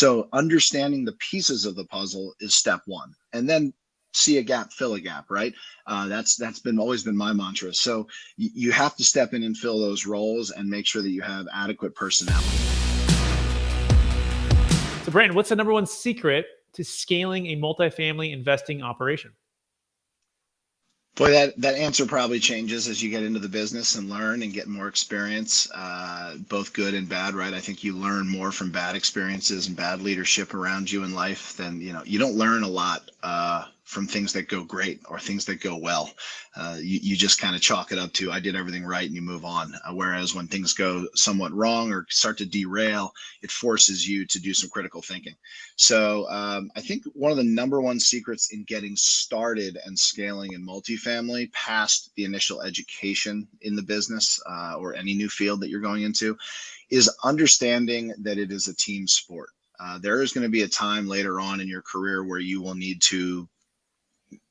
So understanding the pieces of the puzzle is step one. And then see a gap, fill a gap, right? That's been always been my mantra. So you have to step in and fill those roles and make sure that you have adequate personnel. So Branton, what's the number one secret to scaling a multifamily investing operation? Boy, that answer probably changes as you get into the business and learn and get more experience, both good and bad, right? I think you learn more from bad experiences and bad leadership around you in life than, you don't learn a lot from things that go great or things that go well. You just kind of chalk it up to, I did everything right, and you move on. Whereas when things go somewhat wrong or start to derail, it forces you to do some critical thinking. So I think one of the number one secrets in getting started and scaling in multifamily past the initial education in the business or any new field that you're going into is understanding that it is a team sport. There is going to be a time later on in your career where you will need to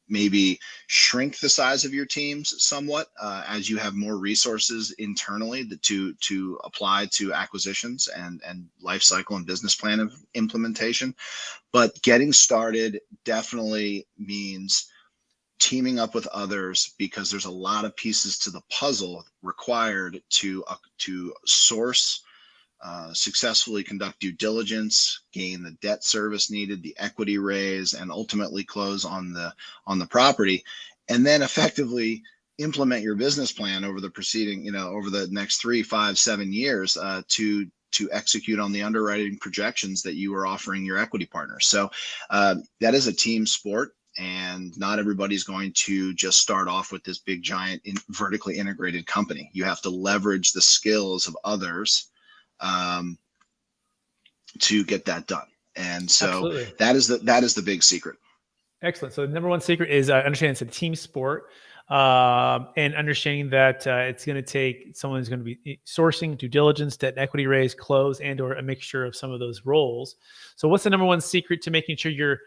maybe shrink the size of your teams somewhat as you have more resources internally to apply to acquisitions and life cycle and business plan of implementation. But getting started definitely means teaming up with others, because there's a lot of pieces to the puzzle required to source, successfully conduct due diligence, gain the debt service needed, the equity raise, and ultimately close on the property, and then effectively implement your business plan over the preceding, over the next 3, 5, 7 years to execute on the underwriting projections that you are offering your equity partners. So that is a team sport. And not everybody's going to just start off with this big, giant, vertically integrated company. You have to leverage the skills of others to get that done. And so Absolutely. that is the big secret. Excellent. So the number one secret is understanding it's a team sport, and understanding that it's going to take someone who's going to be sourcing, due diligence, debt and equity raise, close, and or a mixture of some of those roles. So what's the number one secret to making sure you're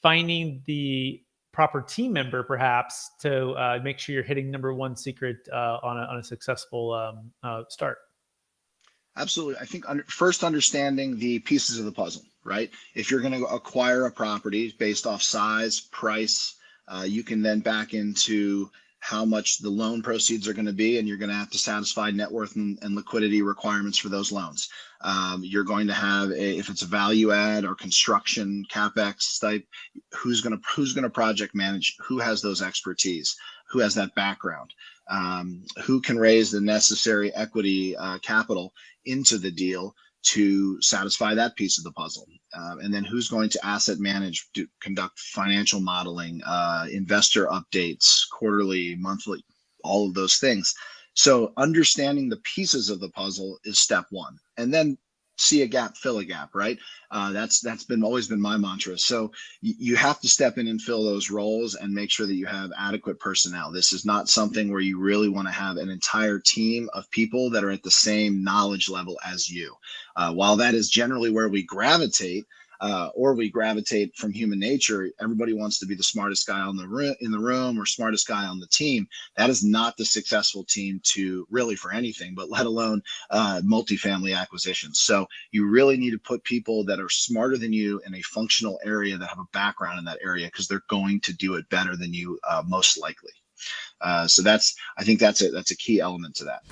finding the proper team member, perhaps, to make sure you're hitting number one secret on a successful start? Absolutely. I think first understanding the pieces of the puzzle, right? If you're going to acquire a property based off size, price, you can then back into how much the loan proceeds are going to be, and you're going to have to satisfy net worth and liquidity requirements for those loans. You're going to have if it's a value add or construction capex type, who's going to project manage, who has those expertise, who has that background, who can raise the necessary equity capital into the deal to satisfy that piece of the puzzle. And then who's going to asset manage, conduct financial modeling, investor updates, quarterly, monthly, all of those things. So understanding the pieces of the puzzle is step one. And then see a gap, fill a gap, right? That's always been my mantra. So you have to step in and fill those roles and make sure that you have adequate personnel. This is not something where you really want to have an entire team of people that are at the same knowledge level as you. While that is generally where we gravitate, from human nature, everybody wants to be the smartest guy in the room or smartest guy on the team. That is not the successful team to really for anything, but let alone multifamily acquisitions. So you really need to put people that are smarter than you in a functional area, that have a background in that area, because they're going to do it better than you most likely. So I think that's a key element to that.